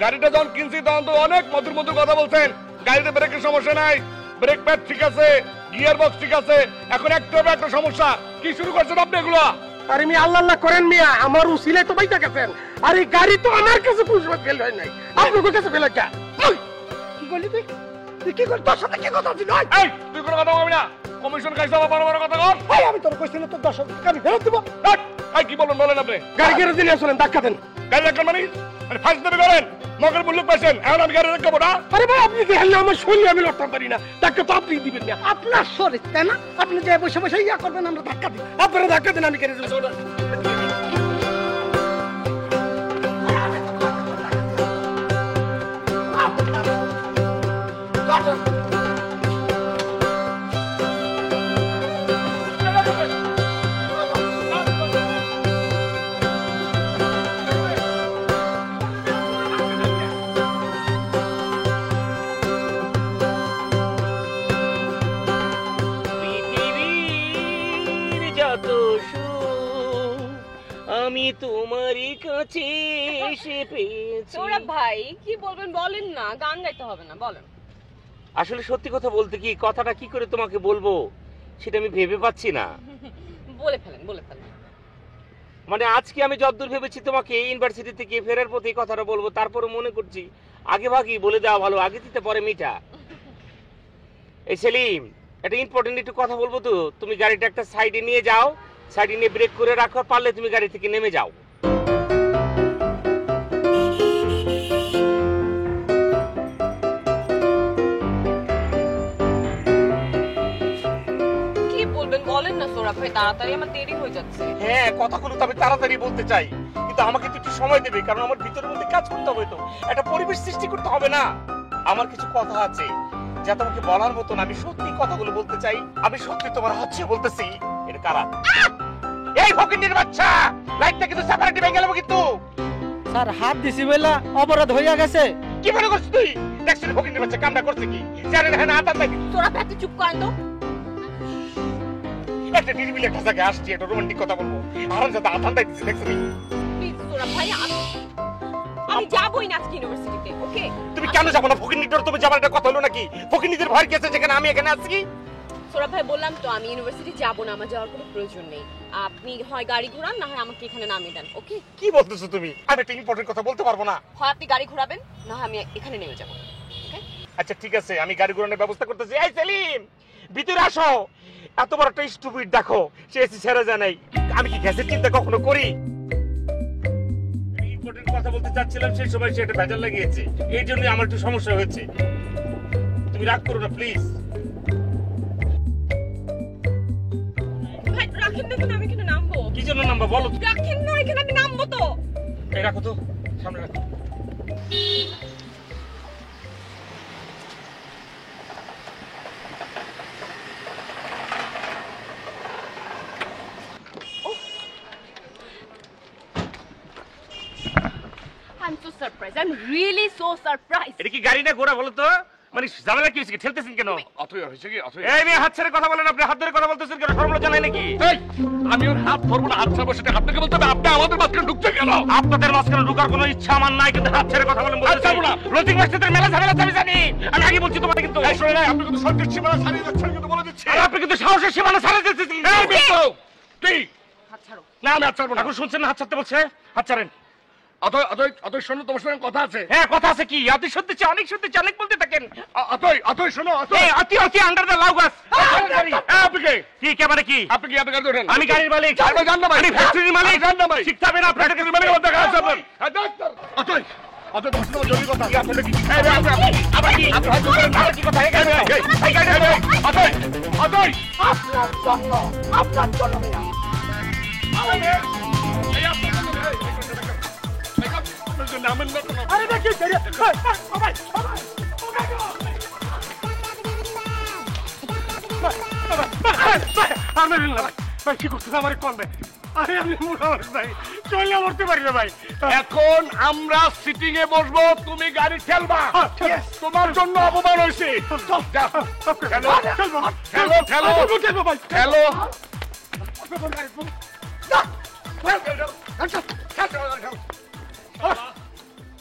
গাড়িটা যখন কিনছি তখন তো অনেক মধুর মধুর কথা বলছেন, গাড়িতে ব্রেকের সমস্যা নাই, ব্রেক প্যাড ঠিক আছে, গিয়ার বক্স ঠিক আছে, এখন একটা সমস্যা। কি শুরু করছেন আপনি এগুলো? আরে মিয়া আল্লাহ আল্লাহ করেন মিয়া, আমার উসিলে তো বাইটা গেছেন। আর এই গাড়ি তো আমার কাছে পুষবে ফেল হয় নাই, আপনার কাছে ফেল হয়। কি করলি তুই? তুই কি করলি? তোর সাথে কি কথা ছিল? এই, তুই কোনো কথা বলবি না। কমিশন খাইছো আবার বড় বড় কথা কর। এই আমি তোর কইছি না তোর 10 টাকা আমি ফেরত দিব। এই কি বলেন আপনি? গাড়ি কেড়ে দিলে আসলেন ধাক্কা দেন। গাড়ি রাখবেন মানে? আরে ফাইজ দেবে করেন, মগের মূল্য পাইছেন, এখন আমি গাড়ি রাখবো না? আরে ভাই আপনি দেখেন না আমার শরীর, আমি লড়তে পারি না, ধাক্কা তো আপনি দিবেন না। আপনার শরীর তাই না? আপনি যে বসে বসে ইয়া করবেন, আমরা ধাক্কা দিই। আপনারা ধাক্কা দেন, আমি কেড়ে দেবো। পৃথিবীর যত সুখ আমি তোমারই কাছে এসে পেয়েছি। সৌরভ ভাই কি বলবেন বলেন না, গান গাইতে হবে না, বলেন। আসলে সত্যি কথা বলতে কি, কথাটা কি করে তোমাকে বলবো সেটা আমি ভেবে পাচ্ছি না। বলে ফেলেন। মানে আজকে আমি যতদূর ভেবেছি তোমাকে ইউনিভার্সিটি থেকে ফেরার পথে এই কথাটা বলবো, তারপরে মনে করছি আগে ভাগই বলে দেওয়া ভালো, আগে দিতে পরে মিঠা। এই সেলিম, একটা ইম্পর্টেন্ট একটু কথা বলবো তো। তুমি গাড়িটা একটা সাইডে নিয়ে যাও, সাইডে নিয়ে ব্রেক করে রাখো, পারলে তুমি গাড়ি থেকে নেমে যাও। কি বলবেন বলেন না সৌরভ ভাই, তাড়াতাড়ি, আমার দেরি হয়ে যাচ্ছে। হ্যাঁ, কথাগুলো তো আমি তাড়াতাড়ি বলতে চাই, কিন্তু আমাকে তো একটু সময় দেবে, কারণ আমার ভিতরের মধ্যে কাজ করতে হবে, তো একটা পরিবেশ সৃষ্টি করতে হবে না? আমার কিছু কথা আছে যা তোমাকে বলার মতন, আমি সত্যি কথাগুলো বলতে চাই। আমি সত্যি তোমার হচ্ছে বলতেছি। এটা কারা? এই ফকিন্নির বাচ্চা, লাইটটা কিন্তু সেপারেটলি ভেঙে গেল কিন্তু। স্যার হাত দিছি বইলা অপরাধ হইয়া গেছে। কি মনে করছিস তুই? দেখছিস ফকিনের বাচ্চা কামটা করছে কি? জানে না হ্যাঁ আতার নাই। তোরা ভাই চুপ করেন তো। একটা টিরিবিলি একটা জায়গায় আসছি, একটা রোমান্টিক কথা বলবো। আরাম সাথে আতার নাই দিচ্ছে, দেখছিস? প্লিজ তোরা ভাই আমি যাবই না আজকে ইউনিভার্সিটিতে, ওকে? তুমি কেন যাবো না? ফকির তোর তুমি যাবার একটা কথা হলো নাকি? ফকির নিজের ভয় গেছে যেখানে আমি এখানে আছি। সৌরভ ভাই বললাম তো আমি ইউনিভার্সিটি যাব না, আমার যাওয়ার কোনো প্রয়োজন নেই। আপনি হয় গাড়ি ঘোরান না হয় আমাকে এখানে নামিয়ে দেন, ওকে? কি বলতেছো তুমি? আমি একটা ইম্পর্টেন্ট কথা বলতে পারবো না। হয় আপনি গাড়ি ঘোরাবেন না হয় আমি এখানে নেমে যাব, ওকে? আচ্ছা ঠিক আছে, আমি গাড়ি ঘোরানোর ব্যবস্থা করতেছি। এই সেলিম, ভিতরে আসো। এত বড় একটা স্টুপিড দেখো, সে এসি ছেড়ে যায় নাই। আমি কি গ্যাসের চিন্তা কখনো করি? ইম্পর্টেন্ট কথা বলতে চাচ্ছিলাম, সেই সময় সে একটা ভেজাল লাগিয়েছে, এই জন্য আমার একটু সমস্যা হয়েছে। তুমি রাগ করো না প্লিজ। ভাই রাখেন না, কেন আমি এখানে নামবো? কি জন্য নাম্বার বলো? রাখেন না, এখানে আমি নামবো তো। এই রাখো তো, সামনে রাখো। I'm so surprised. I'm really so surprised. এটা কি গাড়ি না ঘোড়া বলো তো? মানে ঝামেলা কি হয়েছে? ঠেলতেছেন কেন? অথই হয়েছে কি? অথই এই মেয়ে হাত ছেড়ে কথা বলেন, আপনি হাত ধরে কথা বলতেছেন কেন? শরম লজ্জা নাই নাকি? এই, আমি ওর হাত ধরবো না, হাত ছাড়বো, সেটা আপনাকে বলতে হবে। আপনি আমাদের মাঝখানে ঢুকতে কেন? আপনাদের মাঝখানে ঢোকার কোনো ইচ্ছা আমার নাই, কিন্তু হাত ছেড়ে কথা বলেন বলতেছি। ছাড়বো না। লজিক মাস্টারদের মেলা ঝামেলা আমি জানি। আমি আগে বলছি তোমাকে কিন্তু। এই শোনেন, আপনি কিন্তু সত্যের সীমানা ছাড়িয়ে যাচ্ছেন, কিন্তু বলে দিচ্ছি। আর আপনি কিন্তু সাহসের সীমানা ছাড়িয়ে দিতেছেন। এই মিত্র, কি? হাত ছাড়ো। না, আমি হাত ছাড়বো না। এখন শুনছেন না হাত ছাড়তে বলছে? হাত ছাড়েন। অথই, অথই, অথই শোনো, তোমার সঙ্গে কথা আছে। হ্যাঁ কথা আছে কি? আপনি সত্যি চাই, অনেক সত্যি চাই, অনেক বলতে থাকেন। অথই, অথই শোনো, অথই। এই অতি অতি আন্ডার দ্য লাউ গাছ। আপনি কে? কি ক্যামেরা কি? আপনি কি? আপনি গাড়ি ধরেন? আমি গাড়ির মালিক। আপনি জান না ভাই? আমি ফ্যাক্টরির মালিক। জান না ভাই? শিখতে হবে না আপনার ফ্যাক্টরির মালিক আমার দেখা আছে আপনার। হ্যাঁ, ডাক্তার। অথই, অথই, তোমার সঙ্গে জরুরি কথা। আপনাদের কি? এই রে, আবার কি? আপনি হাত ধরেন। আবার কি কথা? এই গাড়ি এই, এই গাড়ি ধরেন। অথই, অথই। আপনার জন্য মিয়া। এই আপনার জন্য, এই আপনার জন্য, আমার না কোনো। আরে দেখি ছেড়ে ভাই ভাই ভাই কি করছেন? আমার কোন ভাই? আরে আপনি মোটামুটি ভাই চলে মরতে পারি না ভাই। এখন আমরা সিটিং এ বসবো, তুমি গাড়ি ঠেলবা। তোমার জন্য অপমান হয়েছে। যাও, ঠেলো, ঠেলো, ঠেলো, খেলবো ভাই। ঠেলো।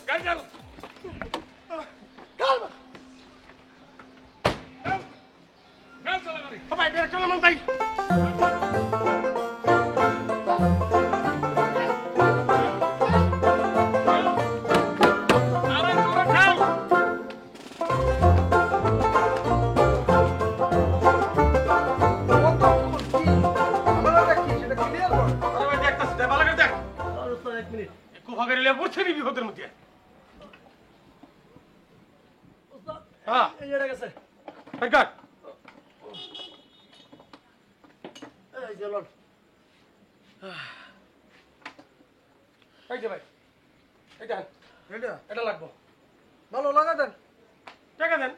গাড়ি ঠেলো। ভাই বের চলো ভাই। আমারটা কি সেটা ক্লিয়ার কর। আরে ভাই দেখতাছি, দেখ ভালো করে দেখ। আর স্যার এক মিনিট। কুফাগারি লিয়ে পড়ছে নি বিপদের মধ্যে। হ্যাঁ এই যেটা গেছে ভাই কাট। এই যে লন এই যে ভাই এটা এটা এটা লাগবো। ভালো লাগা দেন। টাকা দেন।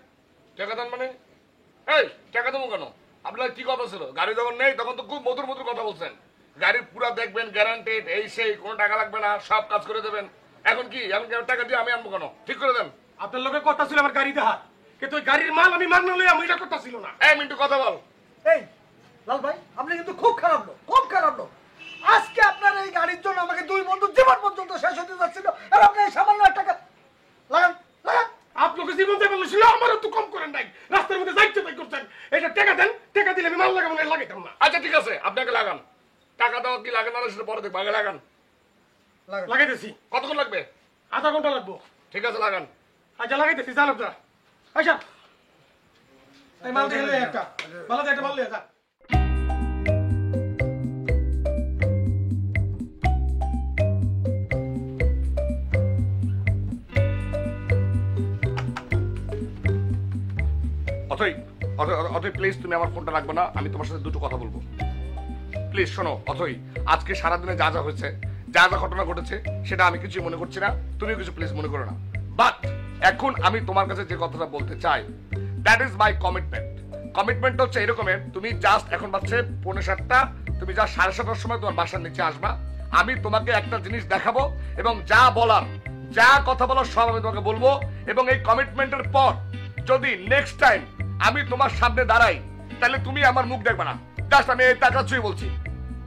টাকা দেন মানে? এই টাকা দেবো কেন? আপনার কি কথা ছিল? গাড়ি যখন নেই তখন তো খুব মধুর মধুর কথা বলছেন। গাড়ি পুরো দেখবেন, গ্যারান্টেড, এই সেই, কোনো টাকা লাগবে না, সব কাজ করে দেবেন। এখন কি? এখন কি টাকা দিয়ে আমি আনবো কেন? ঠিক করে দেন। আপনার লোকের কথা ছিল আমার গাড়ি দেখা, কিন্তু ওই গাড়ির মাল আমি মান্য লই, আমি এটা কথা ছিল না। এই মিন্টু কথা বল। এই লাল ভাই আপনি কিন্তু খুব খারাপ লোক, খুব খারাপ লোক। আজকে আপনার এই গাড়ির জন্য আমাকে দুই বন্ধু জীবন পর্যন্ত শেষ হতে যাচ্ছিল, আর আপনি এই সামান্য এক টাকা লাগান লাগান। আপনাকে জীবন দেবেন ছিল, আমারও তো কম করেন নাই। রাস্তার মধ্যে যাইতে তাই করছেন। এটা টাকা দেন, টাকা দিলে আমি মাল লাগাবো না, লাগাইতাম না। আচ্ছা ঠিক আছে, আপনাকে লাগান। টাকা দেওয়া কি লাগে না সেটা পরে দেখবো, আগে লাগান। লাগাইতেছি। কতক্ষণ লাগবে? আধা ঘন্টা লাগবো। ঠিক আছে, লাগান। আচ্ছা লাগাইতেছি, জান আপনারা। আচ্ছা এই মাল দেখলে একটা ভালো একটা মাল লিয়ে যা। অথই, অথই, অথই প্লিজ তুমি আমার ফোনটা রাখবে না, আমি তোমার সাথে দুটো কথা বলবো। প্লিজ শোনো অথই, আজকে সারাদিনে যা যা হয়েছে, যা যা ঘটনা ঘটেছে, সেটা আমি কিছু মনে করছি না, তুমিও কিছু প্লিজ মনে করো না। বাট এখন আমি তোমার কাছে যে কথাটা বলতে চাই, that is my commitment. Commitment হচ্ছে এরকমের, তুমি জাস্ট এখন বাজছে 7:45, তুমি যা 7:30টার সময় তোমার বাসার নিচে আসবা। আমি তোমাকে একটা জিনিস দেখাবো এবং যা বলার, যা কথা বলো সব আমি তোমাকে বলবো, এবং এই কমিটমেন্টের পর যদি নেক্সট টাইম আমি তোমার সামনে দাঁড়াই তাহলে তুমি আমার মুখ দেখবে না। জাস্ট আমি এই টাকাচ্ছই বলছি,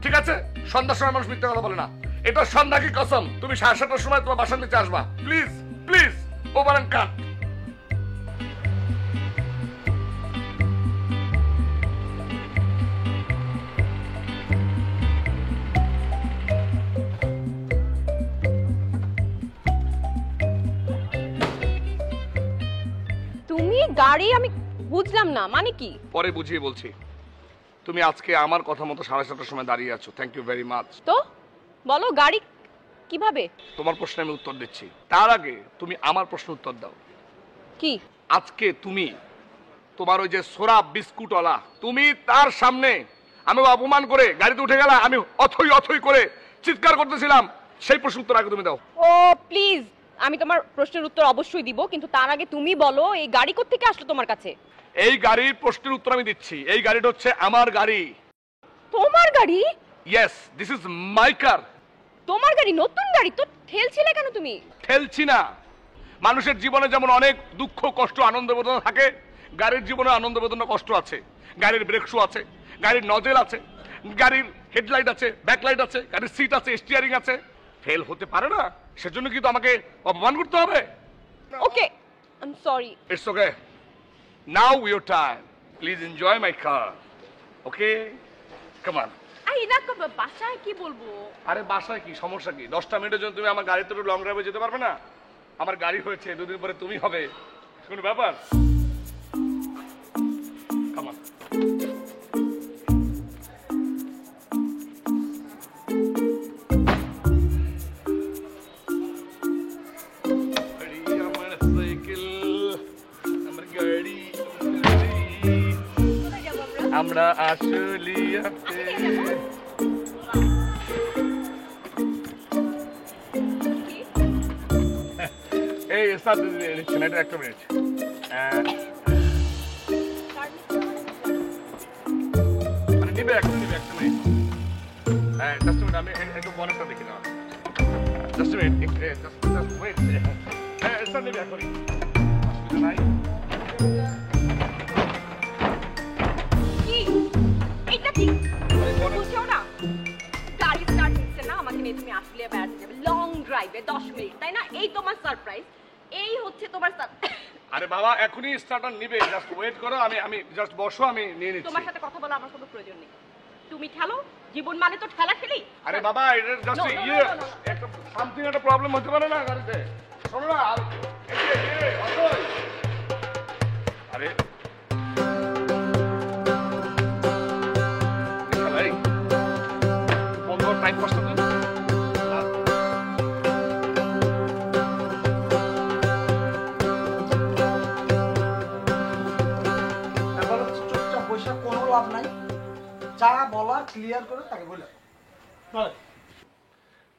ঠিক আছে? সন্ধ্যার সময় মানুষ মিথ্যা কথা বলে না, এটা সন্ধ্যা কি কসম। তুমি 7:30টার সময় তোমার বাসার নিচে আসবা, প্লিজ প্লিজ। ওভার এন্ড কাট। তুমি গাড়ি, আমি বুঝলাম না মানে কি? পরে বুঝিয়ে বলছি। তুমি আজকে আমার কথা মতো 7:30টার সময় দাঁড়িয়ে আছো, থ্যাংক ইউ ভেরি মাচ। তো বলো গাড়ি কিভাবে? তোমার প্রশ্নে আমি উত্তর দিচ্ছি, তার আগে তুমি আমার প্রশ্ন উত্তর দাও। কি? আজকে তুমি তোমার ওই যে সোরা বিস্কুটওয়ালা, তুমি তার সামনে আমি অপমান করে গাড়িতে উঠে গেলা, আমি অথই অথই করে চিৎকার করতেছিলাম, সেই প্রশ্ন উত্তর আগে তুমি দাও। ও প্লিজ, আমি তোমার প্রশ্নের উত্তর অবশ্যই দিব, কিন্তু তার আগে তুমি বলো এই গাড়ি কোত্থেকে আসলো তোমার কাছে? এই গাড়ির প্রশ্নের উত্তর আমি দিচ্ছি। এই গাড়িটা হচ্ছে আমার গাড়ি। তোমার গাড়ি? ইয়েস, দিস ইজ মাই কার। তোমার গাড়ি? নতুন গাড়ি তো ঠেলছিলে কেন তুমি? ঠেলছি না। মানুষের জীবনে যেমন অনেক দুঃখ কষ্ট আনন্দ বেদনা থাকে, গাড়ির জীবনে আনন্দ বেদনা কষ্ট আছে। গাড়ির ব্রেক শু আছে, গাড়ির নজেল আছে, গাড়ির হেডলাইট আছে, ব্যাকলাইট আছে, গাড়ির সিট আছে, স্টিয়ারিং আছে। ফেল হতে পারে না, সেজন্য কিন্তু আমাকে অপমান করতে হবে? Okay, I am sorry. It's okay, now your time, please enjoy my car. Okay, come on. আই না বাসায় কি বলবো? আরে বাসায় কি সমস্যা কি? 10টা মিনিটের জন্য তুমি আমার গাড়িতে লং ড্রাইভে যেতে পারবে না? আমার গাড়ি হয়েছে, 2 দিন পরে তুমি হবে, কোনো ব্যাপার? Come on. আমার সাইকেল, আমার গাড়ি, আমরা আসলিয়াতে। এই স্টার্ট দিচ্ছি না, এটা একটা মিনিট। মানে নিবে এখন, নিবে একটা মিনিট। হ্যাঁ জাস্ট মিনিট, আমি একটু বনেটটা দেখি না। Just minute, just wait. হ্যাঁ স্টার্ট নিবে এখনই, অসুবিধা নাই। কি এটা কি বুঝছো না? গাড়ি স্টার্ট হচ্ছে না, আমাকে নিয়ে তুমি আসলে বেড়াতে যাবে লং ড্রাইভে 10 মিনিট, তাই না? এই তোমার সারপ্রাইজ, এই হচ্ছে তোমার আরে বাবা এখনই স্টার্টার নিবে, জাস্ট ওয়েট করো। আমি জাস্ট বসো, আমি নিয়ে নিচ্ছি। তোমার সাথে কথা বলা আমার কোনো প্রয়োজন নেই। তুমি খেলো, জীবন মানে তো ঠেলা ঠেলি। আরে বাবা এটা জাস্ট No, no, no, ইয়ে no, no, no. একটা সামথিং একটা প্রবলেম হতে পারে না গাড়িতে। শোনো না, আর এই যে অসই। আরে ভাই বন্ধ টাইম কষ্ট দিন। এখন চুপচাপ বসে কোনো লাভ নাই, যা বলা ক্লিয়ার করে তাকে বলে।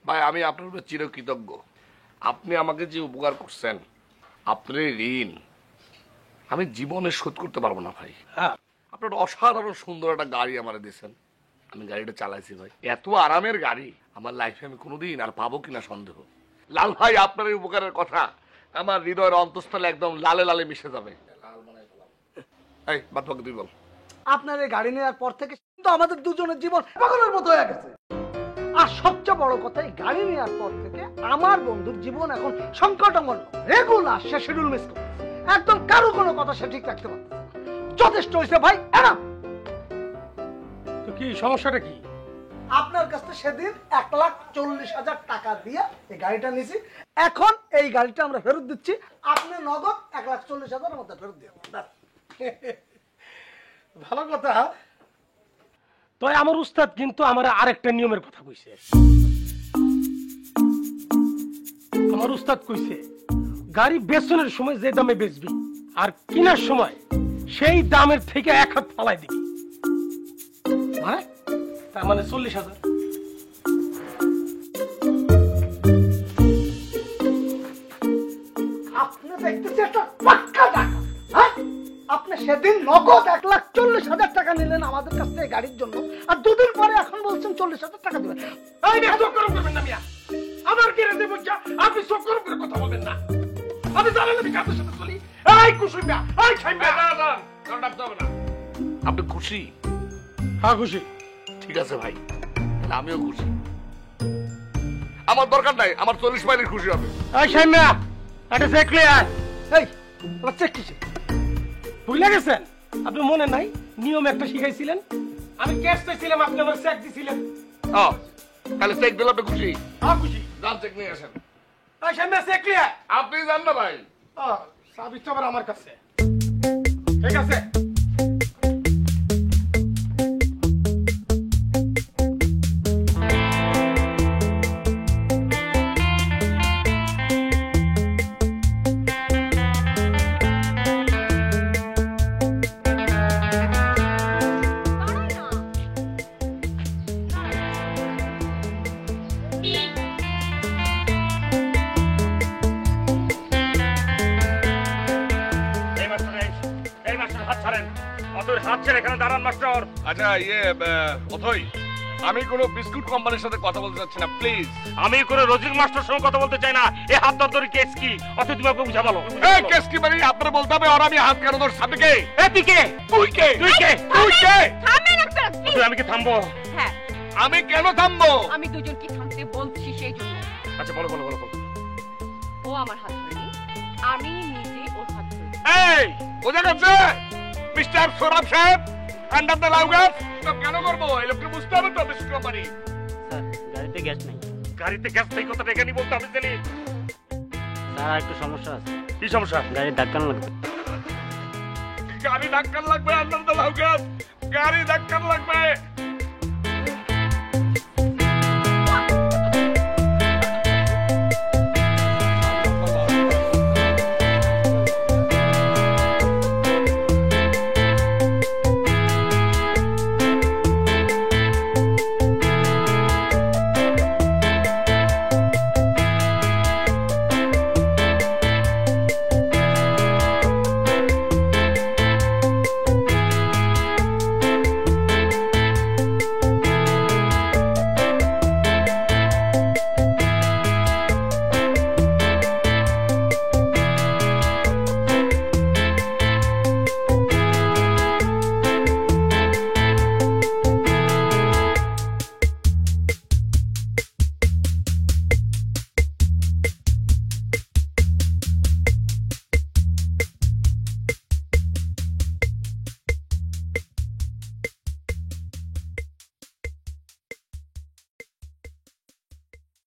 ভাই আমি আপনার উপর চিরকৃতজ্ঞ। আপনি আমাকে যে উপকার করছেন, আপনার ঋণ আমি জীবনে শোধ করতে পারবো না ভাই। আপনার অসাধারণ সুন্দর একটা গাড়ি আমার দিয়েছেন, আমি গাড়িটা চালাইছি ভাই। এত আরামের গাড়ি আমার লাইফে আমি কোনোদিন আর পাবো কিনা সন্দেহ। লাল ভাই আপনার এই উপকারের কথা আমার হৃদয়ের অন্তঃস্থলে একদম লালে লালে মিশে যাবে। এই বাদ বাকি তুই বল। আপনার এই গাড়ি নেওয়ার পর থেকে কিন্তু আমাদের দুজনের জীবন পাগলের মতো হয়ে গেছে। আর সবচেয়ে বড় কথা, এই গাড়ি নেওয়ার পর থেকে আমার বন্ধুর জীবন এখন সংকটাপন্ন। রেগুলার সে শিডিউল মিস করে, একদম কারো কোনো কথা সে ঠিক রাখতে পারছে না। যথেষ্ট হয়েছে ভাই, এনাফ। তো কি সমস্যাটা কি? আপনার কাছে সেদিন 1,40,000 টাকা দিয়ে এই গাড়িটা নিয়েছি, এখন এই গাড়িটা আমরা ফেরত দিচ্ছি। আপনি নগদ 1,40,000 মধ্যে ফেরত দিয়ে ভালো কথা। তো আমার উস্তাদ কিন্তু আমার আরেকটা নিয়মের কথা কইছে। আমার উস্তাদ কইছে গাড়ি বেচনের সময় যে দামে বেচবি আর কেনার সময় সেই দামের থেকে 1 হাত ফালাই দিবি। মানে তার মানে 40,000। আপনি দেখতেছি একটা পাক্কা টাকা। হ্যাঁ, আপনি সেদিন নগদ 1,40,000 টাকা নিলেন আমাদের কাছ থেকে গাড়ির জন্য, আর 2 দিন পরে এখন বলছেন 40,000 টাকা দিবেন। এই বেশ গরম করবেন না মিয়া। আমার কেড়ে দেবো যা, আপনি চোখ গরম করে কথা বলবেন না। আপনি জানেন আমি কাদের সাথে চলি। এই কুসুমিয়া, এই খাইমিয়া। আপনি খুশি? হ্যাঁ খুশি। ঠিক আছে ভাই, তাহলে আমিও খুশি। আমার দরকার নাই, আমার 40 মাইলের খুশি হবে। এই খাইমিয়া, এটা চেক ক্লিয়ার। এই তোমার চেক কিসে? ভুলে গেছেন? আপনি মনে নাই নিয়ম একটা শিখাইছিলেন? আমি ক্যাশ চাইছিলাম, আপনি আমার চেক দিছিলেন। তাহলে চেক দিলে আপনি খুশি? হ্যাঁ খুশি। যান চেক নিয়ে আসেন। এই খাইমিয়া চেক ক্লিয়ার। আপনি যান না ভাই। চাবি তো আবার আমার কাছে। ঠিক আছে। এই মাস্টার, এই মাস্টার হাত ছাড়েন। অতএব হাত ছেড়ে এখানে দাঁড়ান মাস্টার। আচ্ছা অথই, আমি কোনো বিস্কুট কোম্পানির সাথে কথা বলতে চাচ্ছি না, প্লিজ। আমি করে রোজির মাস্টার সঙ্গে কথা বলতে চাই না। এই হাত ধরে কেস কি? অতএব তুমি ওকে বুঝা বলো। এই কেস কি মানে আপনারা বলতে হবে, আর আমি হাত কেন ধরছি? আপনি কে? এ তুই কে? তুই কে? তুই কে? তুই কে? থামেন আপনারা তুই প্লিজ। আমি কি থামবো? হ্যাঁ, আমি কেন থামবো? আমি দুজন কি থামতে বলছি সেই জন্য। আচ্ছা বলো বলো বলো বলো। ও আমার হাত ধরেনি, আমি নিজে ওর হাত ধরেছি। এই বোঝা গেছে মিস্টার সৌরভ সাহেব, আন্ডার দ্য লাউগাস। কেন করবো? এই লোককে বুঝতে হবে তো বিস্কুট কোম্পানি। স্যার গাড়িতে গ্যাস নেই। গাড়িতে গ্যাস নেই কথাটা এখানে বলতে হবে জানি। স্যার আর একটু সমস্যা আছে, কি সমস্যা? গাড়ির ধাক্কান লাগবে। গাড়ি ধাক্কার লাগবে, আন্ডার দ্য লাউগাস। গাড়ি ধাক্কার লাগবে।